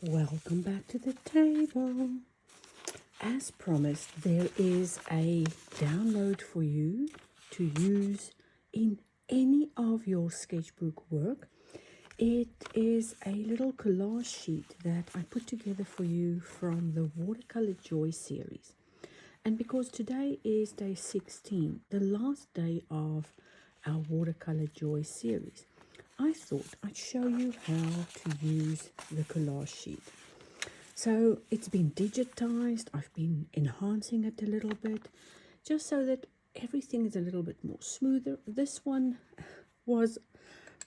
Welcome back to the table. As promised, there is a download for you to use in any of your sketchbook work. It is a little collage sheet that I put together for you from the Watercolour Joy series. And because today is day 16, the last day of our Watercolour Joy series, I thought I'd show you how to use the collage sheet. So it's been digitized. I've been enhancing it a little bit just so that everything is a little bit more smoother. This one was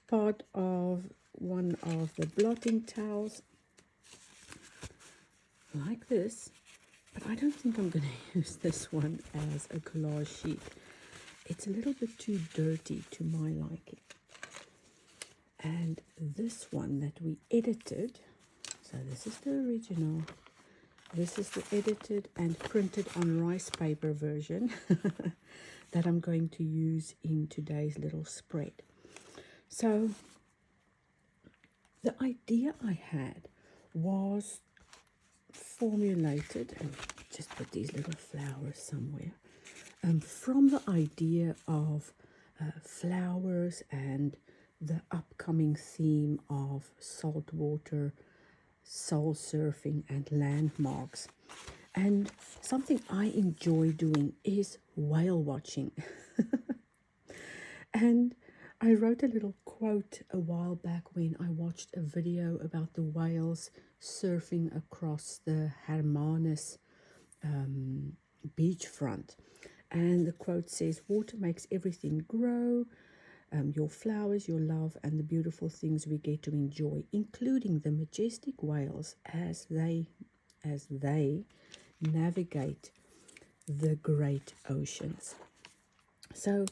part of one of the blotting towels like this, but I don't think I'm going to use this one as a collage sheet. It's a little bit too dirty to my liking. And this one that we edited, so this is the original, this is the edited and printed on rice paper version that I'm going to use in today's little spread. So the idea I had was formulated, and just put these little flowers somewhere, from the idea of flowers and the upcoming theme of saltwater, soul surfing and landmarks. And something I enjoy doing is whale watching. And I wrote a little quote a while back when I watched a video about the whales surfing across the Hermanus beachfront. And the quote says, "Water makes everything grow, your flowers, your love, and the beautiful things we get to enjoy, including the majestic whales as they navigate the great oceans." So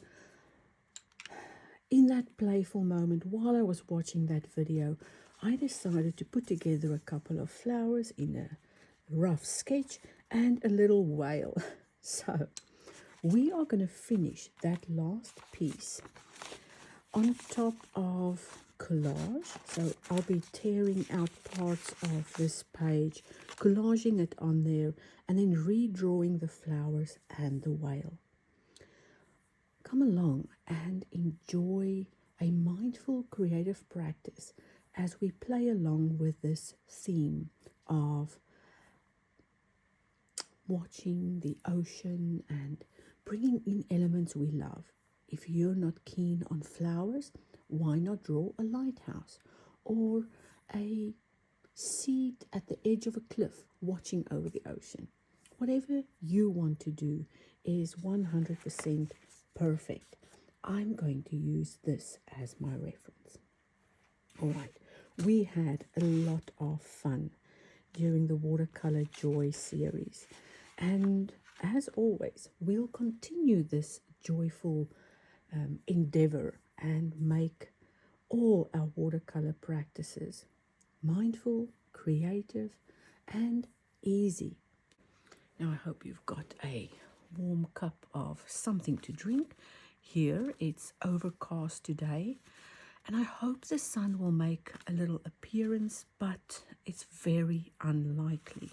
in that playful moment, while I was watching that video, I decided to put together a couple of flowers in a rough sketch and a little whale. So we are going to finish that last piece on top of collage. So I'll be tearing out parts of this page, collaging it on there, and then redrawing the flowers and the whale. Come along and enjoy a mindful creative practice as we play along with this theme of watching the ocean and bringing in elements we love. If you're not keen on flowers, why not draw a lighthouse or a seat at the edge of a cliff watching over the ocean? Whatever you want to do is 100% perfect. I'm going to use this as my reference. All right, we had a lot of fun during the Watercolour Joy series. And as always, we'll continue this joyful endeavor and make all our watercolor practices mindful, creative, and easy. Now, I hope you've got a warm cup of something to drink. Here, it's overcast today, and I hope the sun will make a little appearance, but it's very unlikely.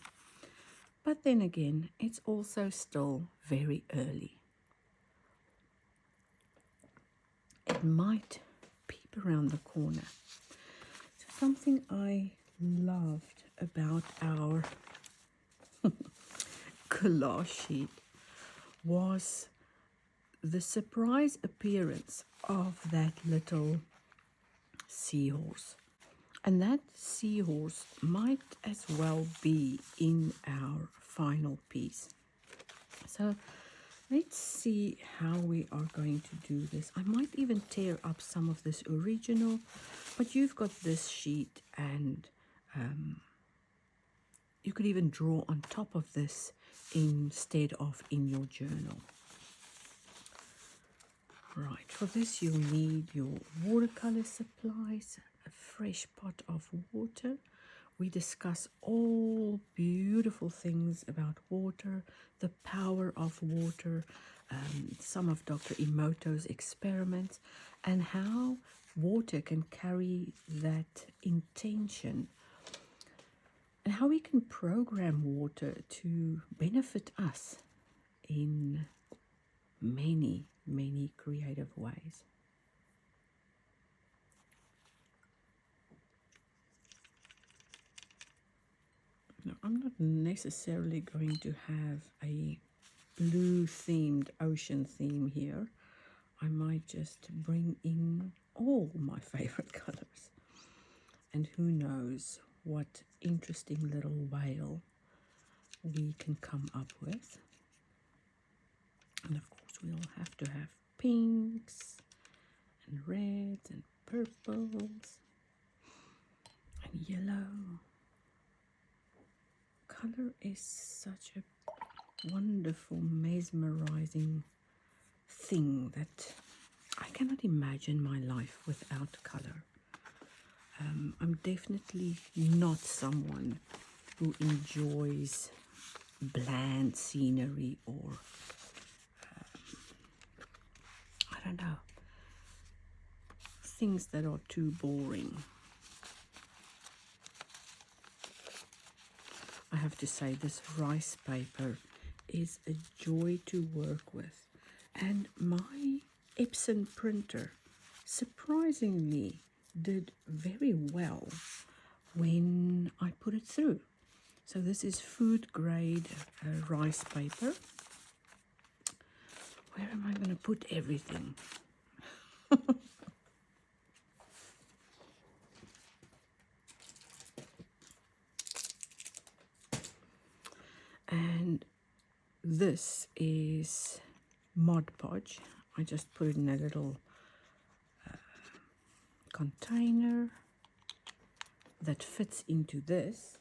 But then again, it's also still very early. It might peep around the corner. So something I loved about our collage sheet was the surprise appearance of that little seahorse. And that seahorse might as well be in our final piece. So let's see how we are going to do this. I might even tear up some of this original, but you've got this sheet, and you could even draw on top of this instead of in your journal. Right, for this you'll need your watercolor supplies, a fresh pot of water. We discuss all beautiful things about water, the power of water, some of Dr. Emoto's experiments, and how water can carry that intention and how we can program water to benefit us in many, many creative ways. Now, I'm not necessarily going to have a blue themed ocean theme here. I might just bring in all my favorite colors. And who knows what interesting little whale we can come up with. And of course, we'll have to have pinks and reds and purples and yellow. Color is such a wonderful, mesmerizing thing that I cannot imagine my life without color. I'm definitely not someone who enjoys bland scenery or, I don't know, things that are too boring. I have to say, this rice paper is a joy to work with. And my Epson printer surprisingly did very well when I put it through. So this is food grade rice paper. Where am I going to put everything? And this is Mod Podge. I just put it in a little container that fits into this.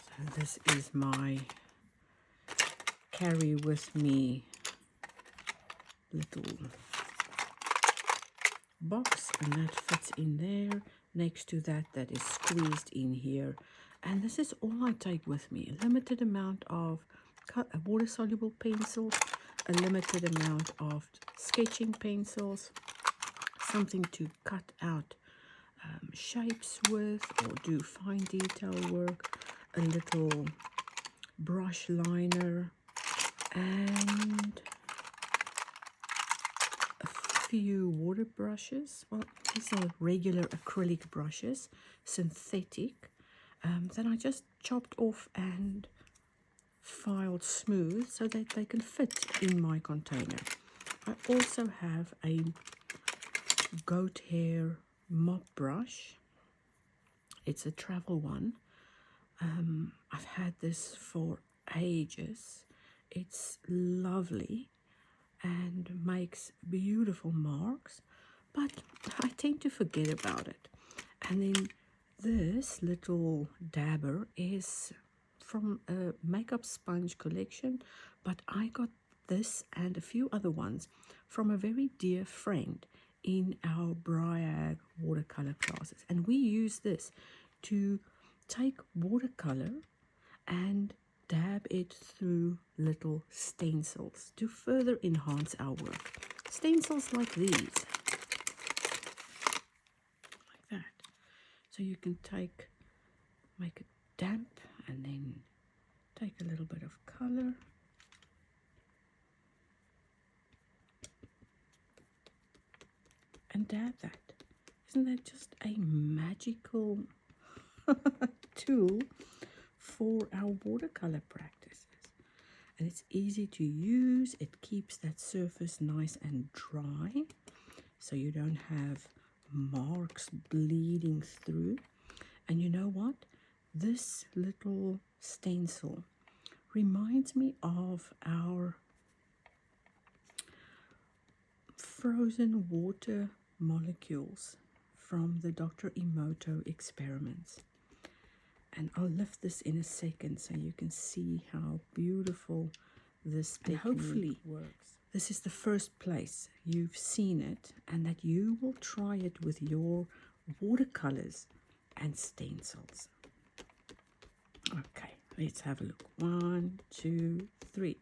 So this is my carry with me little box, and that fits in there. Next to that, that is squeezed in here. And this is all I take with me. A limited amount of water-soluble pencils, a limited amount of sketching pencils, something to cut out shapes with or do fine detail work, a little brush liner, and a few water brushes. Well, these are regular acrylic brushes, synthetic, that I just chopped off and filed smooth so that they can fit in my container. I also have a goat hair mop brush. It's a travel one. I've had this for ages. It's lovely and makes beautiful marks, but I tend to forget about it. And then this little dabber is from a makeup sponge collection, but I got this and a few other ones from a very dear friend in our Briag watercolor classes. And we use this to take watercolor and dab it through little stencils to further enhance our work. Stencils like these, like that. So you can make it damp and then take a little bit of color. And dab that. Isn't that just a magical tool for our watercolor practices? And it's easy to use. It keeps that surface nice and dry, so you don't have marks bleeding through. And you know what? This little stencil reminds me of our frozen water molecules from the Dr. Emoto experiments. And I'll lift this in a second so you can see how beautiful this technique hopefully works. This is the first place you've seen it, and that you will try it with your watercolors and stencils. Okay, let's have a look. 1, 2, 3.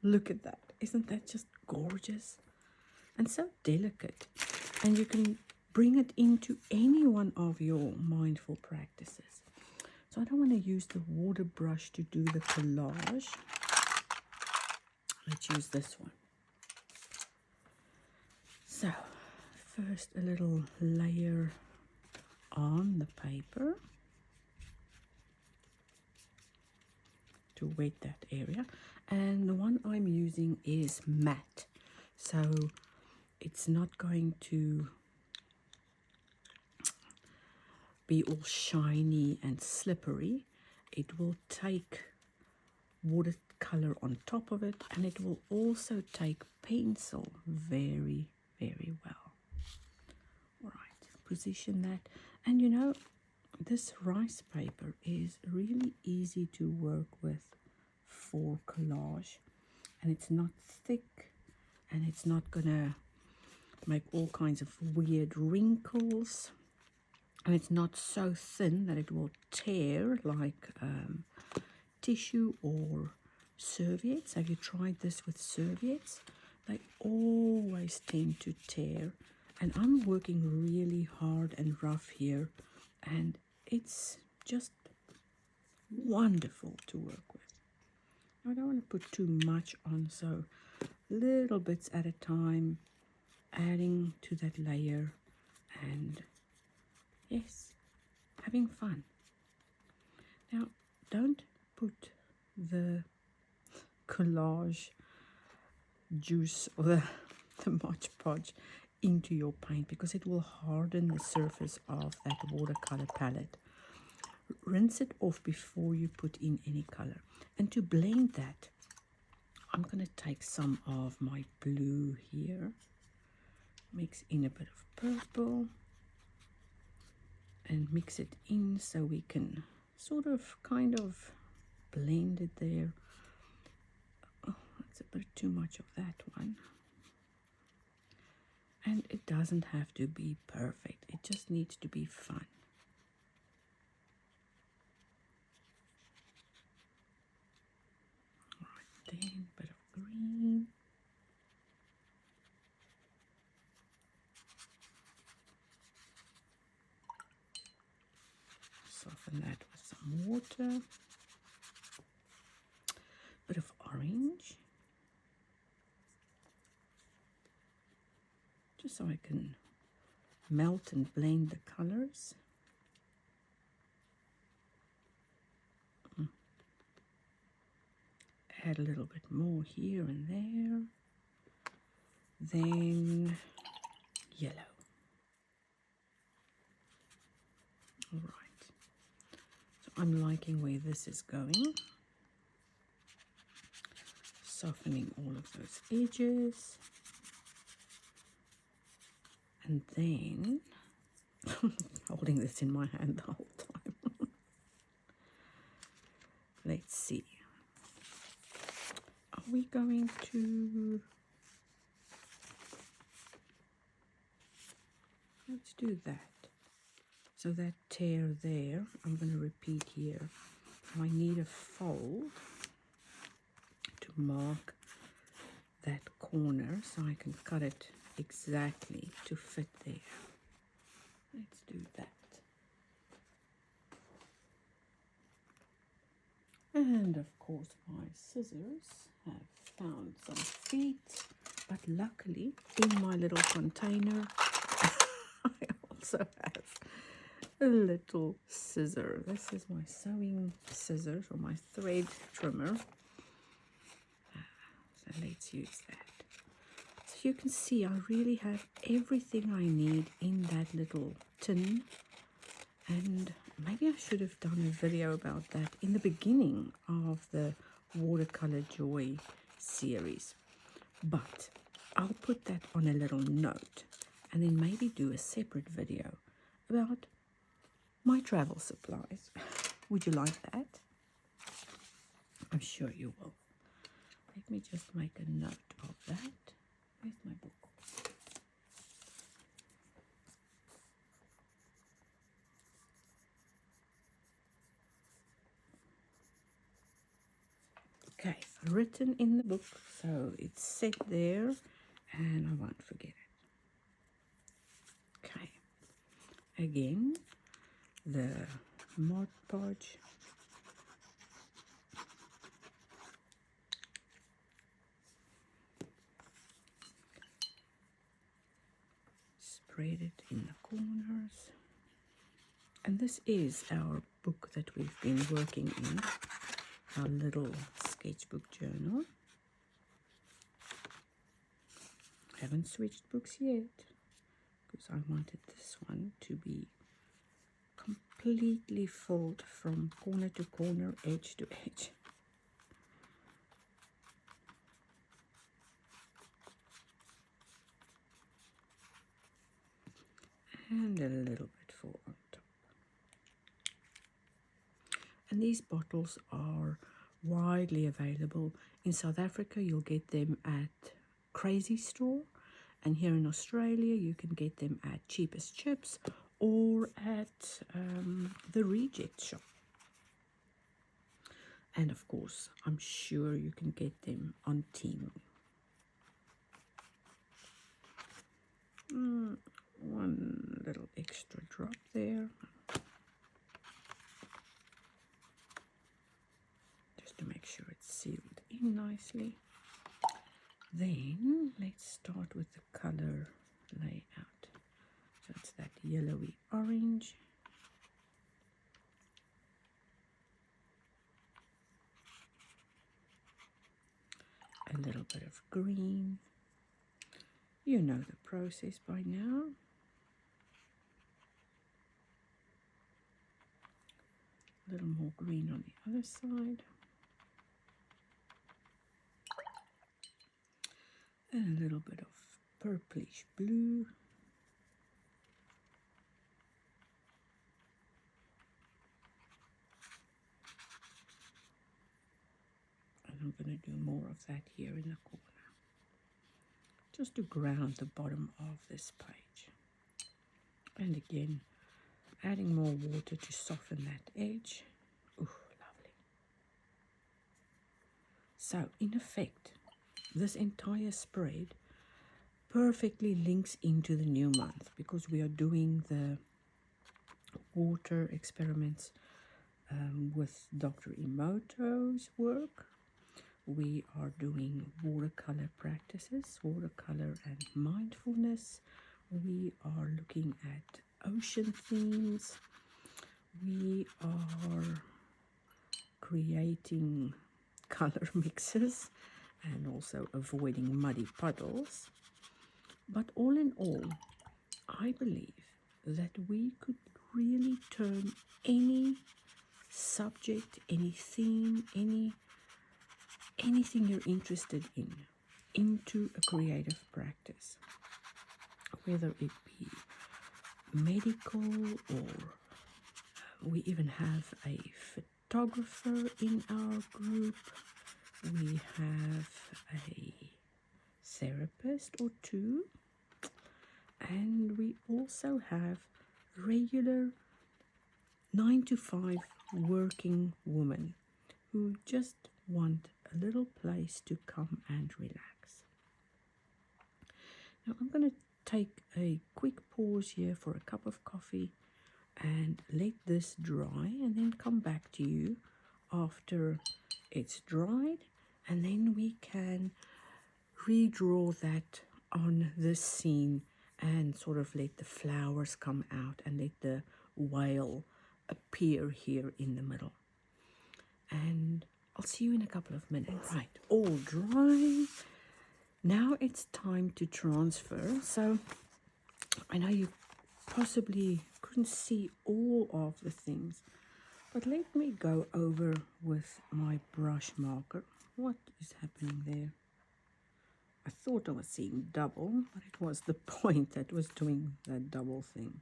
Look at that. Isn't that just gorgeous? And so delicate. And you can bring it into any one of your mindful practices. So I don't want to use the water brush to do the collage. Let's use this one. So first a little layer on the paper to wet that area, and the one I'm using is matte, so it's not going to be all shiny and slippery. It will take watercolor on top of it, and it will also take pencil very, very well. All right, position that. And you know, this rice paper is really easy to work with for collage, and it's not thick, and it's not gonna make all kinds of weird wrinkles, and it's not so thin that it will tear like tissue or serviettes. Have you tried this with serviettes? They always tend to tear, and I'm working really hard and rough here, and it's just wonderful to work with. I don't want to put too much on, so little bits at a time, adding to that layer, and yes, having fun. Now, don't put the collage juice or the Mod Podge into your paint, because it will harden the surface of that watercolor palette. Rinse it off before you put in any color. And to blend that, I'm going to take some of my blue here, mix in a bit of purple, and mix it in so we can sort of kind of blend it there. Oh, that's a bit too much of that one. And it doesn't have to be perfect, it just needs to be fun. All right, then a bit of green. Soften that with some water. Bit of orange. Just so I can melt and blend the colors. Add a little bit more here and there. Then yellow. All right. So I'm liking where this is going. Softening all of those edges. And then holding this in my hand the whole time. Let's see. Are we going to... Let's do that. So that tear there, I'm going to repeat here. I need a fold to mark that corner so I can cut it exactly to fit there. Let's do that. And of course my scissors have found some feet, but luckily in my little container I also have a little scissor. This is my sewing scissors, or my thread trimmer. So let's use that. So you can see I really have everything I need in that little tin. And maybe I should have done a video about that in the beginning of the Watercolour Joy series. But I'll put that on a little note, and then maybe do a separate video about my travel supplies. Would you like that? I'm sure you will. Let me just make a note of that. Where's my book? Okay, written in the book, so it's set there and I won't forget it. Okay, again the Mod Podge. Spread it in the corners. And this is our book that we've been working in, our little sketchbook journal. Haven't switched books yet because I wanted this one to be completely filled from corner to corner, edge to edge. And a little bit full on top. And these bottles are widely available. In South Africa, you'll get them at Crazy Store. And here in Australia, you can get them at Cheapest Chips or at the Reject Shop. And of course, I'm sure you can get them on Temu. One little extra drop there. Just to make sure it's sealed in nicely. Then let's start with the color layout. So it's that yellowy orange. A little bit of green. You know the process by now. A little more green on the other side. And a little bit of purplish blue. And I'm going to do more of that here in the corner, just to ground the bottom of this page. And again, adding more water to soften that edge. Ooh, lovely. So, in effect, this entire spread perfectly links into the new month because we are doing the water experiments with Dr. Emoto's work. We are doing watercolor practices, watercolor and mindfulness. We are looking at ocean themes. We are creating color mixes and also avoiding muddy puddles. But all in all, I believe that we could really turn any subject, any theme, anything you're interested in into a creative practice, whether it be medical, or we even have a photographer in our group. We have a therapist or two, and we also have regular 9-to-5 working women who just want a little place to come and relax. Now I'm going to take a quick pause here for a cup of coffee and let this dry, and then come back to you after it's dried, and then we can redraw that on this scene and sort of let the flowers come out and let the whale appear here in the middle. And I'll see you in a couple of minutes. Right, all dry. Now it's time to transfer. So I know you possibly couldn't see all of the things, but let me go over with my brush marker. What is happening there? I thought I was seeing double, but it was the point that was doing that double thing.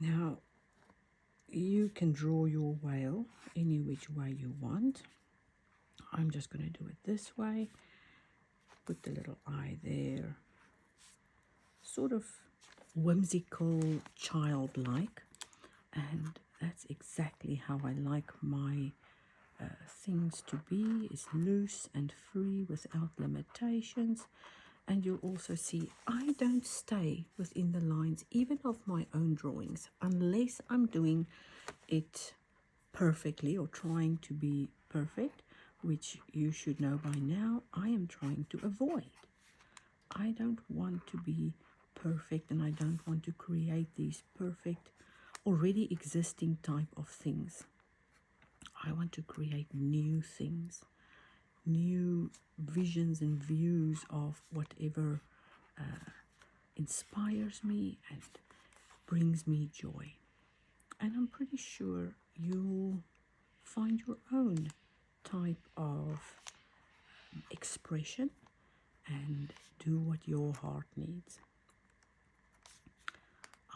Now, you can draw your whale any which way you want. I'm just going to do it this way. Put the little eye there. Sort of whimsical, childlike. And that's exactly how I like my things to be, is loose and free without limitations. And you'll also see I don't stay within the lines even of my own drawings unless I'm doing it perfectly or trying to be perfect, which you should know by now I am trying to avoid. I don't want to be perfect, and I don't want to create these perfect already existing type of things. I want to create new things, new visions and views of whatever inspires me and brings me joy. And I'm pretty sure you'll find your own type of expression and do what your heart needs.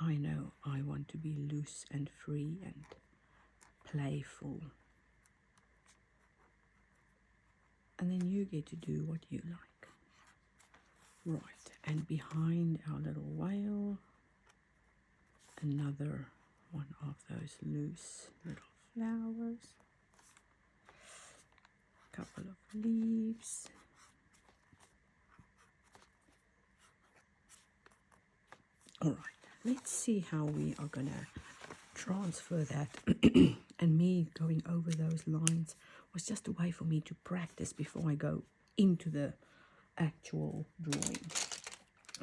I know I want to be loose and free and playful. And then you get to do what you like. Right, and behind our little whale, another one of those loose little flowers, a couple of leaves. All right, let's see how we are going to transfer that. And me going over those lines was just a way for me to practice before I go into the actual drawing.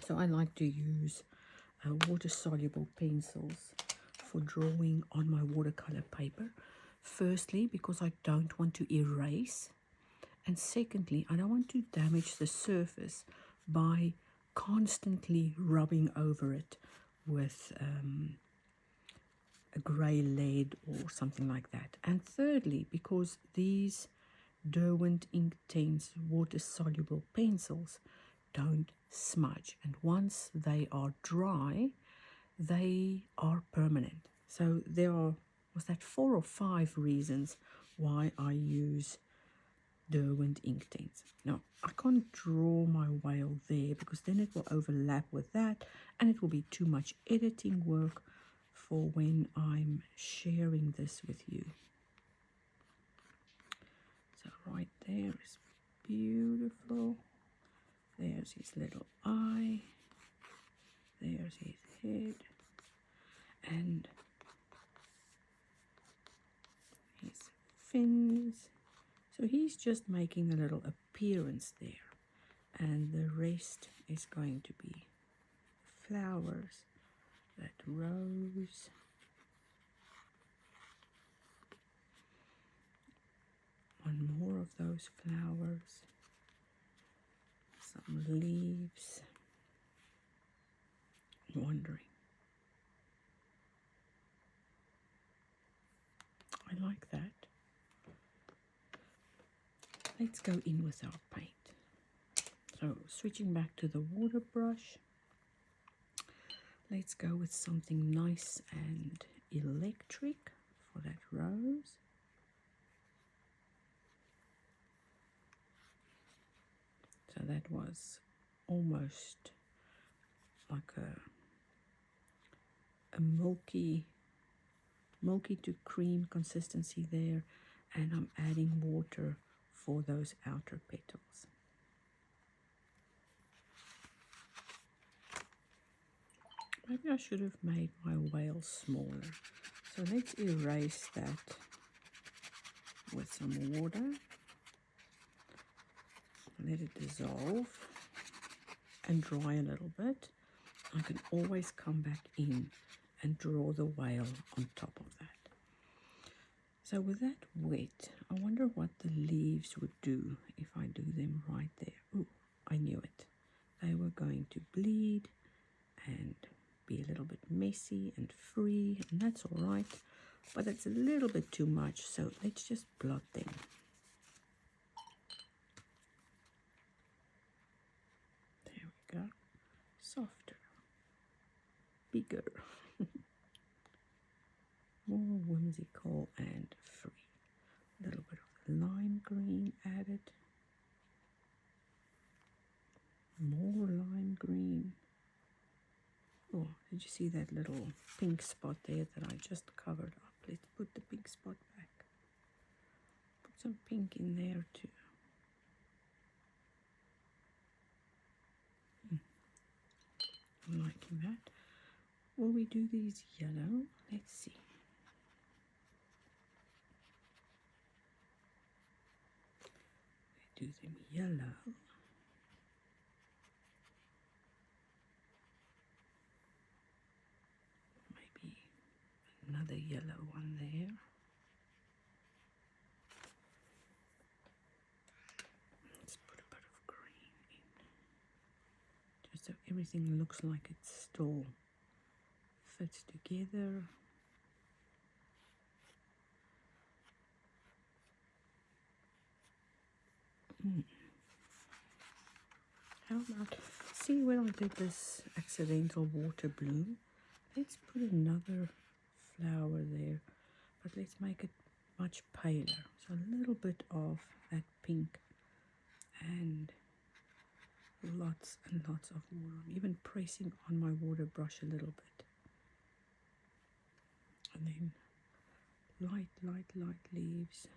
So I like to use water-soluble pencils for drawing on my watercolor paper. Firstly, because I don't want to erase. And secondly, I don't want to damage the surface by constantly rubbing over it with a grey lead or something like that. And thirdly, because these Derwent Inktense water-soluble pencils don't smudge, and once they are dry, they are permanent. So there was that 4 or 5 reasons why I use Derwent Inktense. Now, I can't draw my whale there because then it will overlap with that and it will be too much editing work for when I'm sharing this with you. So right there is beautiful. There's his little eye. There's his head. And his fins. So he's just making a little appearance there. And the rest is going to be flowers, that rose. One more of those flowers. Some leaves. Wandering. I like that. Let's go in with our paint. So switching back to the water brush, let's go with something nice and electric for that rose. So that was almost like a milky to cream consistency there, and I'm adding water for those outer petals. Maybe I should have made my whale smaller. So let's erase that with some water. Let it dissolve and dry a little bit. I can always come back in and draw the whale on top of that. So with that wet, I wonder what the leaves would do if I do them right there. Oh, I knew it. They were going to bleed and be a little bit messy and free, and that's all right, but it's a little bit too much, so let's just blot them. There we go. Softer, bigger, more whimsical and free. A little bit of lime green added. More lime green. Oh, did you see that little pink spot there that I just covered up? Let's put the pink spot back. Put some pink in there too. I'm liking that. Will we do these yellow? Let's see. Do them yellow. Maybe another yellow one there. Let's put a bit of green in, just so everything looks like it still fits together. How about, see where I did this accidental water bloom? Let's put another flower there, but let's make it much paler. So a little bit of that pink and lots and lots of water. I'm even pressing on my water brush a little bit. And then light leaves.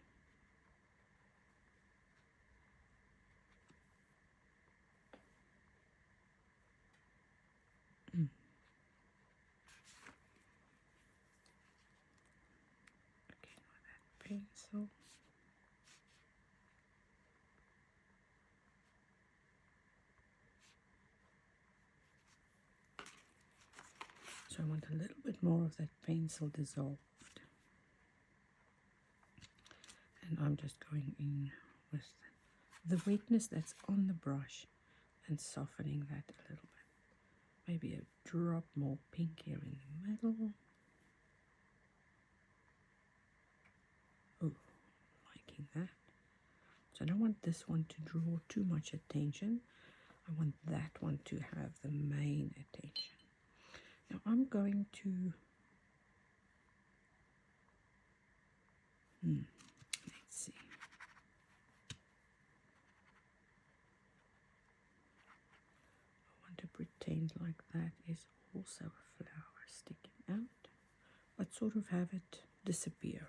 Again with that pencil. So I want a little bit more of that pencil dissolved. And I'm just going in with the wetness that's on the brush and softening that a little bit. Maybe a drop more pink here in the middle. Oh, liking that. So I don't want this one to draw too much attention. I want that one to have the main attention. Now I'm going to, let's see. I want to pretend like that is also a flower sticking out, but sort of have it disappear.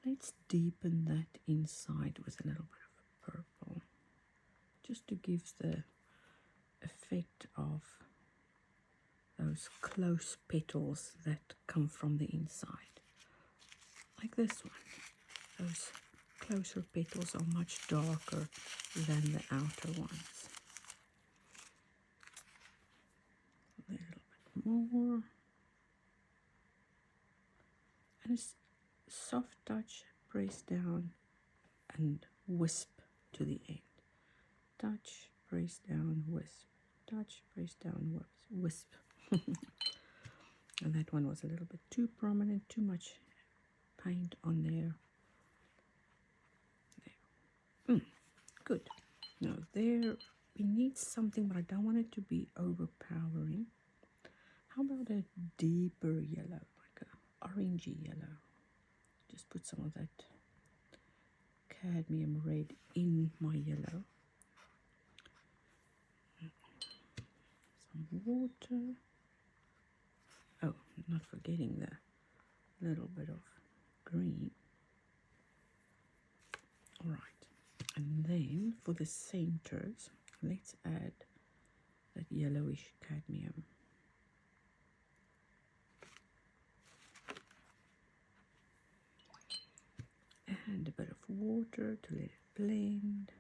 Let's deepen that inside with a little bit of purple, just to give the effect of those close petals that come from the inside. Like this one. Those closer petals are much darker than the outer ones. A little bit more. And a soft touch, press down and wisp to the end. Touch, press down, wisp. Touch, press down, wisp. And that one was a little bit too prominent, too much paint on there. Good. Now there, we need something, but I don't want it to be overpowering. How about a deeper yellow, like an orangey yellow? Just put some of that cadmium red in my yellow. Some water. Oh, not forgetting the little bit of green. All right. And then for the centers, let's add that yellowish cadmium. And a bit of water to let it blend.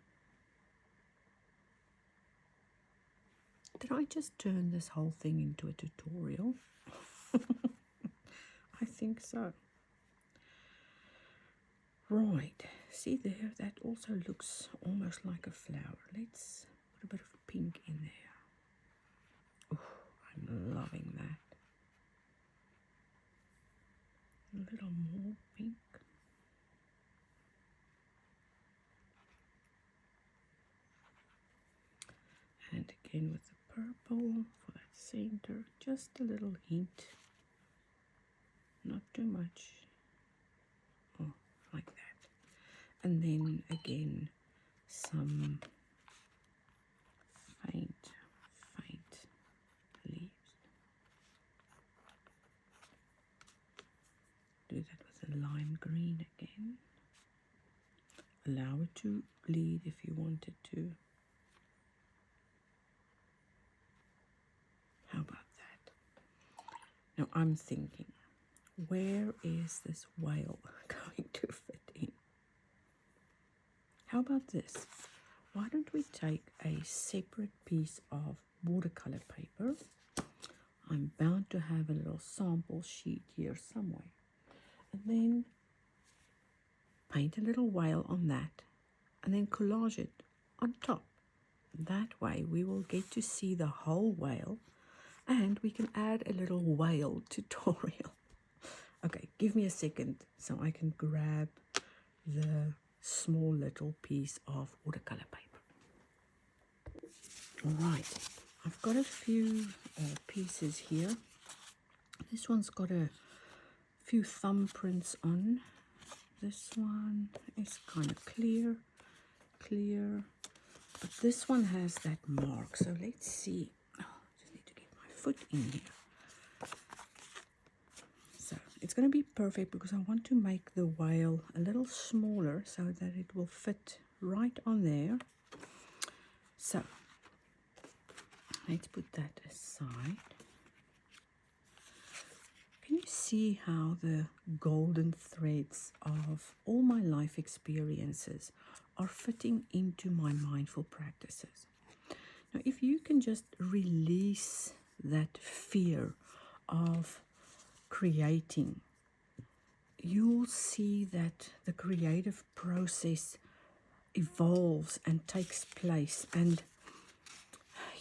Did I just turn this whole thing into a tutorial? I think so. Right, see there, that also looks almost like a flower. Let's put a bit of pink in there. Oh, I'm loving that. A little more pink. And again with the purple for that center, just a little hint, not too much. Oh, like that. And then again, some faint leaves. Do that with a lime green again. Allow it to bleed if you want it to. Now I'm thinking, where is this whale going to fit in? How about this? Why don't we take a separate piece of watercolor paper? I'm bound to have a little sample sheet here somewhere. And then paint a little whale on that and then collage it on top. That way we will get to see the whole whale and we can add a little whale tutorial. Okay, give me a second so I can grab the small little piece of watercolor paper. All right, I've got a few pieces here. This one's got a few thumbprints on. This one is kind of clear, but this one has that mark. So let's see. Oh, I just need to get my foot in here. So it's going to be perfect because I want to make the whale a little smaller so that it will fit right on there. So let's put that aside. Can you see how the golden threads of all my life experiences are fitting into my mindful practices? Now, if you can just release that fear of creating, you'll see that the creative process evolves and takes place. And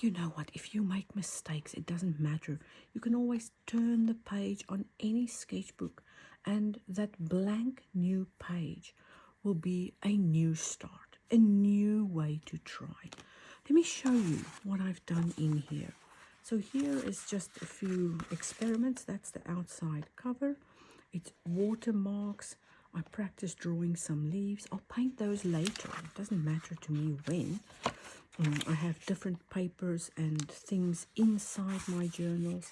you know what, if you make mistakes, it doesn't matter. You can always turn the page on any sketchbook and that blank new page will be a new start, a new way to try. Let me show you what I've done in here. So here is just a few experiments. That's the outside cover. It's watermarks. I practice drawing some leaves. I'll paint those later. It doesn't matter to me when. I have different papers and things inside my journals.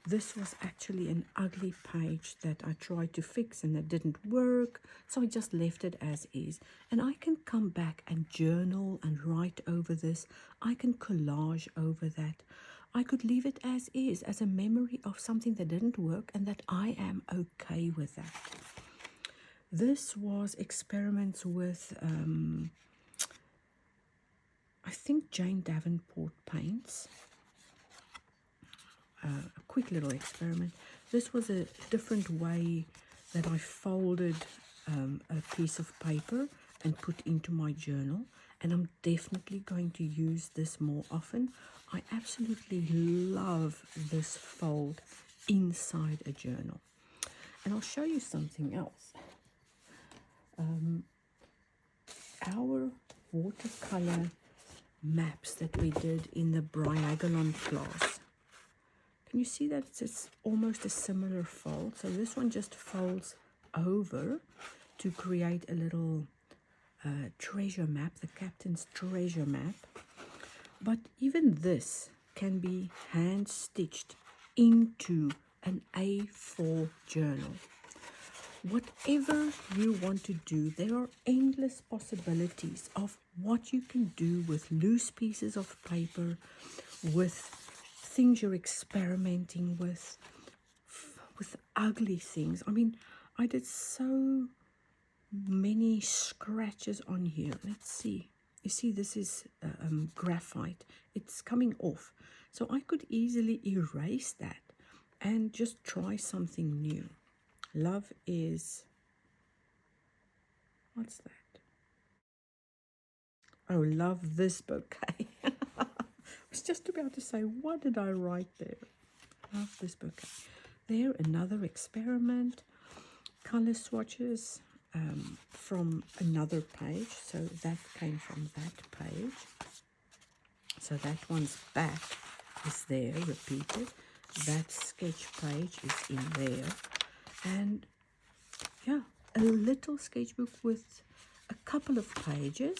This was actually an ugly page that I tried to fix and it didn't work, so I just left it as is. And I can come back and journal and write over this. I can collage over that. I could leave it as is, as a memory of something that didn't work and that I am okay with that. This was experiments with I think Jane Davenport paints. A quick little experiment. This was a different way that I folded a piece of paper and put into my journal, and I'm definitely going to use this more often. I absolutely love this fold inside a journal. And I'll show you something else. Our watercolor maps that we did in the Briagalon class. Can you see that it's almost a similar fold? So this one just folds over to create a little treasure map, the captain's treasure map. But even this can be hand stitched into an A4 journal. Whatever you want to do, there are endless possibilities of what you can do with loose pieces of paper, with things you're experimenting with ugly things. I mean, I did so many scratches on here. Let's see. You see, this is graphite. It's coming off. So I could easily erase that and just try something new. Love is, what's that? Oh, love this bouquet. I was just about to say, what did I write there? Love this bouquet. There, another experiment. Color swatches from another page. So that came from that page. So that one's back is there, repeated. That sketch page is in there. And yeah, a little sketchbook with a couple of pages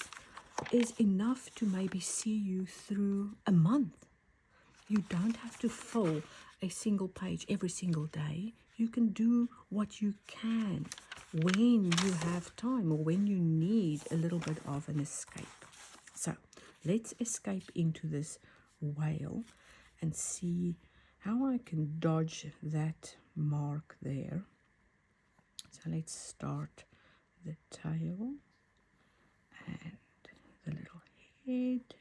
is enough to maybe see you through a month. You don't have to fill a single page every single day. You can do what you can when you have time or when you need a little bit of an escape. So let's escape into this whale and see how I can dodge that mark there. So let's start the tail and the little head.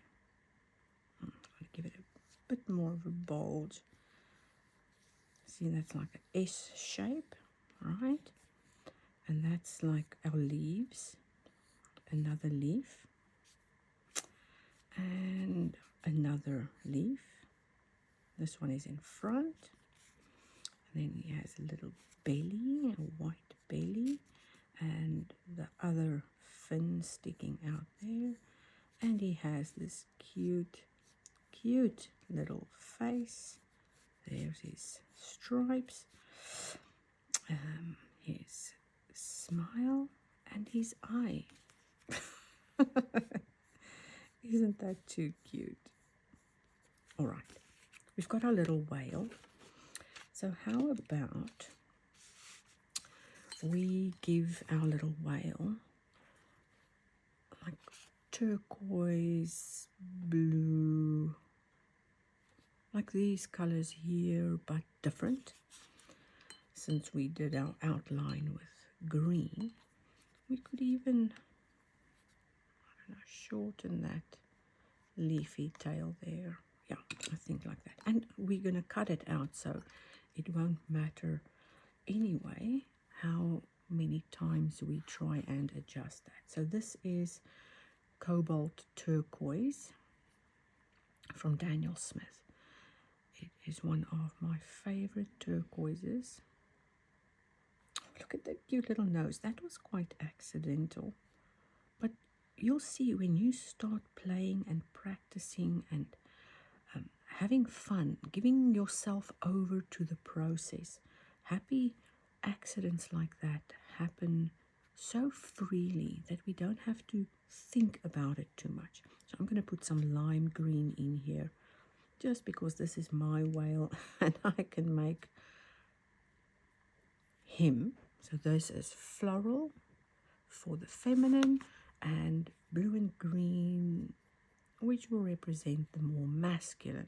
I'm going to give it a bit more of a bulge. See, that's like an S shape, right? And that's like our leaves. Another leaf. And another leaf. This one is in front. And then he has a little belly, a white belly. And the other fin sticking out there. And he has this cute little face. There's his stripes, his smile, and his eye. Isn't that too cute? All right, we've got our little whale. So how about we give our little whale like turquoise, blue, like these colors here, but different. Since we did our outline with green, we could even, I don't know, shorten that leafy tail there. Yeah, I think like that. And we're going to cut it out, so it won't matter anyway how many times we try and adjust that. So this is Cobalt Turquoise from Daniel Smith. It is one of my favorite turquoises. Look at that cute little nose. That was quite accidental. But you'll see when you start playing and practicing and having fun, giving yourself over to the process, happy accidents like that happen so freely that we don't have to think about it too much. So I'm going to put some lime green in here just because this is my whale and I can make him. So this is floral for the feminine and blue and green, which will represent the more masculine.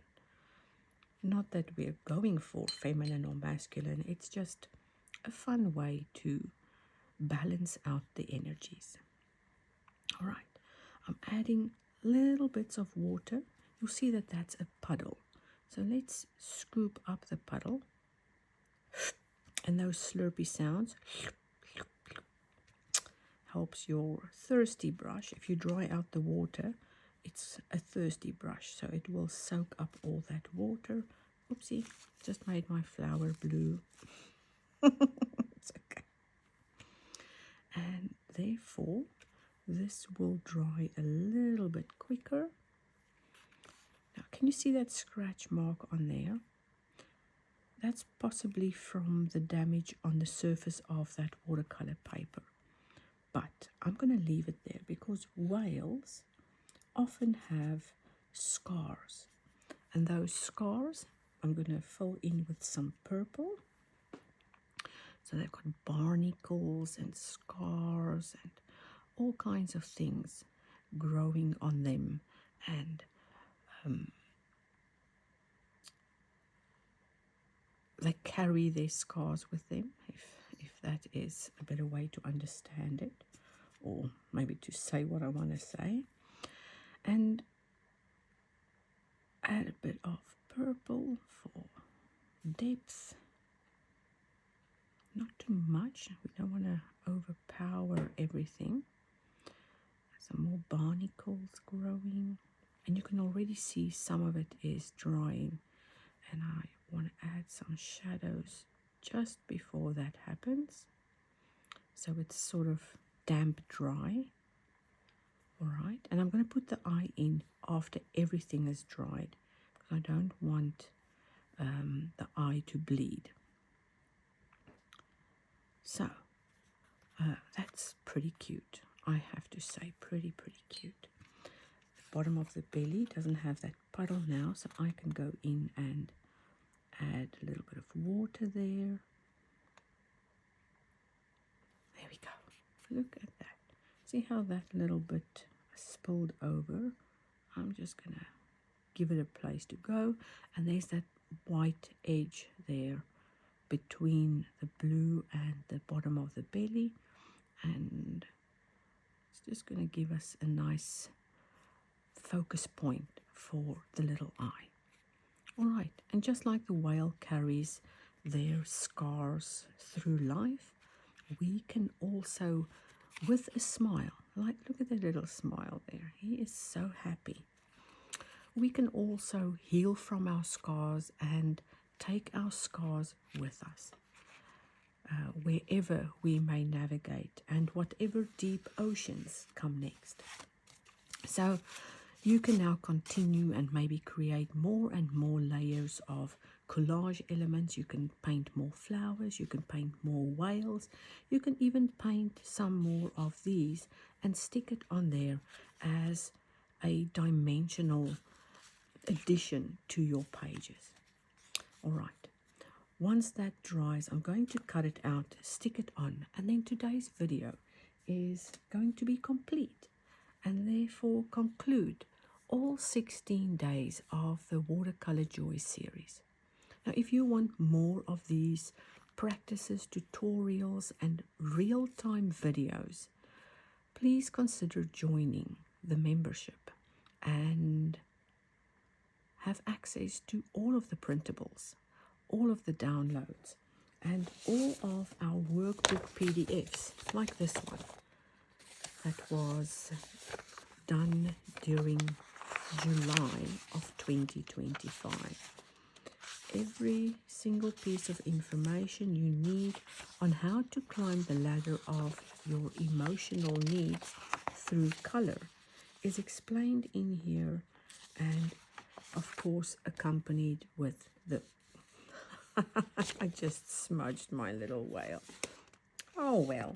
Not that we're going for feminine or masculine, it's just a fun way to balance out the energies. All right, I'm adding little bits of water. You'll see that that's a puddle. So let's scoop up the puddle. And those slurpy sounds helps your thirsty brush. If you dry out the water, it's a thirsty brush, so it will soak up all that water. Oopsie, just made my flower blue. It's okay. And therefore, this will dry a little bit quicker. Now, can you see that scratch mark on there? That's possibly from the damage on the surface of that watercolor paper. But I'm going to leave it there because whales often have scars. And those scars, I'm going to fill in with some purple. So they've got barnacles and scars and all kinds of things growing on them. And they carry their scars with them, if that is a better way to understand it, or maybe to say what I want to say. And add a bit of purple for depth. Not too much, we don't want to overpower everything. Some more barnacles growing, and you can already see some of it is drying, and I want to add some shadows just before that happens, so it's sort of damp dry. All right, and I'm going to put the eye in after everything is dried because I don't want the eye to bleed. So that's pretty cute, I have to say, pretty cute. The bottom of the belly doesn't have that puddle now, so I can go in and add a little bit of water there. There we go. Look at that. See how that little bit spilled over? I'm just going to give it a place to go. And there's that white edge there between the blue and the bottom of the belly, and it's just going to give us a nice focus point for the little eye. All right, and just like the whale carries their scars through life, we can also, with a smile, like look at that little smile there, he is so happy. We can also heal from our scars and take our scars with us wherever we may navigate and whatever deep oceans come next. So you can now continue and maybe create more and more layers of collage elements. You can paint more flowers, you can paint more whales, you can even paint some more of these and stick it on there as a dimensional addition to your pages. All right. Once that dries, I'm going to cut it out, stick it on, and then today's video is going to be complete and therefore conclude all 16 days of the Watercolour Joy series. Now, if you want more of these practices, tutorials, and real-time videos, please consider joining the membership and have access to all of the printables, all of the downloads, and all of our workbook PDFs, like this one, that was done during July of 2025. Every single piece of information you need on how to climb the ladder of your emotional needs through color is explained in here, and of course accompanied with the I just smudged my little whale. Oh well,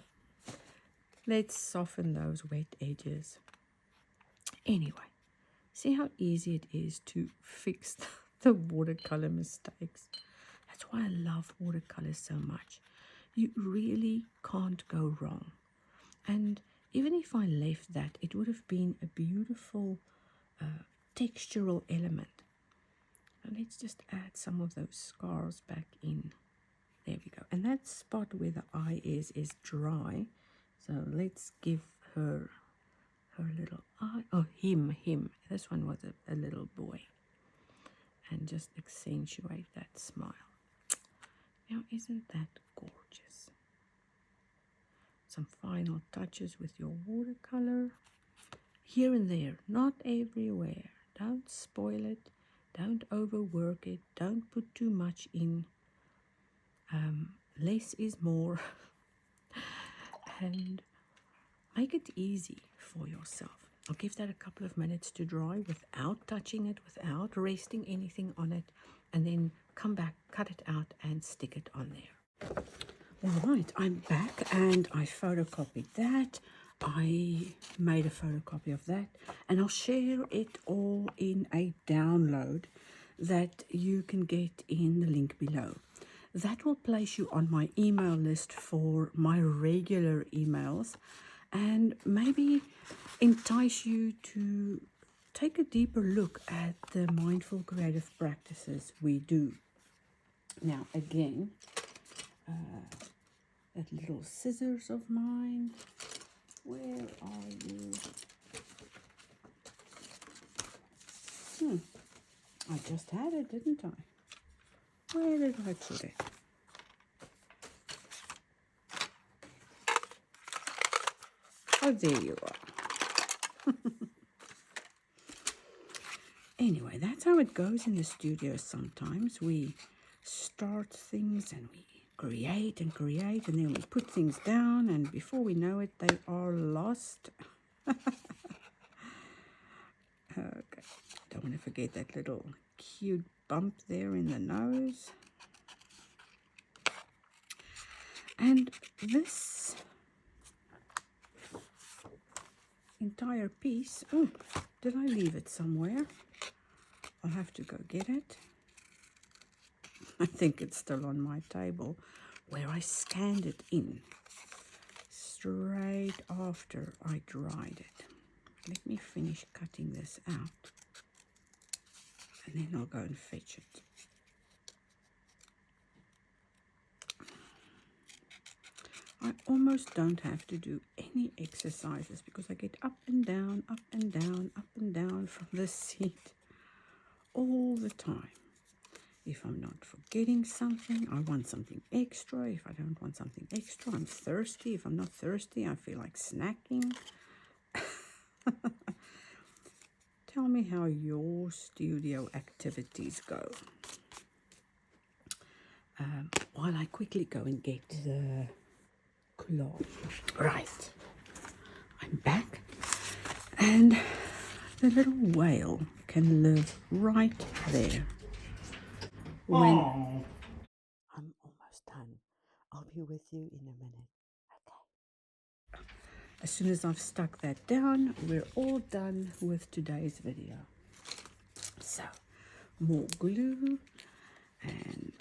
let's soften those wet edges. Anyway, see how easy it is to fix the watercolor mistakes. That's why I love watercolors so much. You really can't go wrong. And even if I left that, it would have been a beautiful textural element. And let's just add some of those scars back in. There we go. And that spot where the eye is dry. So let's give her little eye. Oh, him. This one was a little boy. And just accentuate that smile. Now, isn't that gorgeous? Some final touches with your watercolor. Here and there, not everywhere. Don't spoil it. Don't overwork it. Don't put too much in. Less is more. And make it easy for yourself. I'll give that a couple of minutes to dry without touching it, without resting anything on it, and then come back, cut it out, and stick it on there. All right, I'm back, and I photocopied that. I made a photocopy of that, and I'll share it all in a download that you can get in the link below. That will place you on my email list for my regular emails and maybe entice you to take a deeper look at the mindful creative practices we do. Now, again, that little scissors of mine, where are you? I just had it, didn't I? Where did I put it? Oh, there you are. Anyway, that's how it goes in the studio sometimes. We start things and we create, and then we put things down, and before we know it, they are lost. Okay, don't want to forget that little cute bump there in the nose. And this entire piece, oh, did I leave it somewhere? I'll have to go get it. I think it's still on my table where I scanned it in straight after I dried it. Let me finish cutting this out, and then I'll go and fetch it. I almost don't have to do any exercises because I get up and down, up and down, up and down from this seat all the time. If I'm not forgetting something, I want something extra. If I don't want something extra, I'm thirsty. If I'm not thirsty, I feel like snacking. Tell me how your studio activities go. While I quickly go and get the collage. Right. I'm back. And the little whale can live right there. When I'm almost done. I'll be with you in a minute. Okay. As soon as I've stuck that down, we're all done with today's video. So, more glue and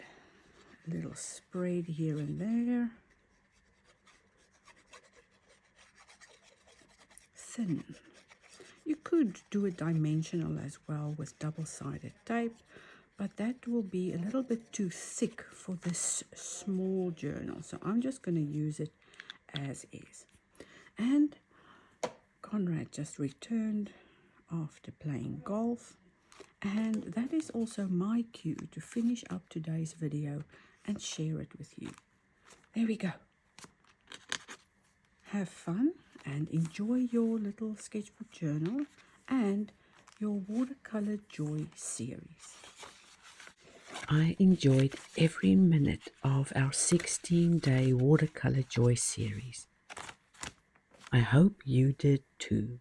a little spread here and there. Thin. You could do it dimensional as well with double-sided tape, but that will be a little bit too thick for this small journal. So I'm just going to use it as is. And Conrad just returned after playing golf. And that is also my cue to finish up today's video and share it with you. There we go. Have fun and enjoy your little sketchbook journal and your Watercolour Joy series. I enjoyed every minute of our 16-day Watercolour Joy series. I hope you did too.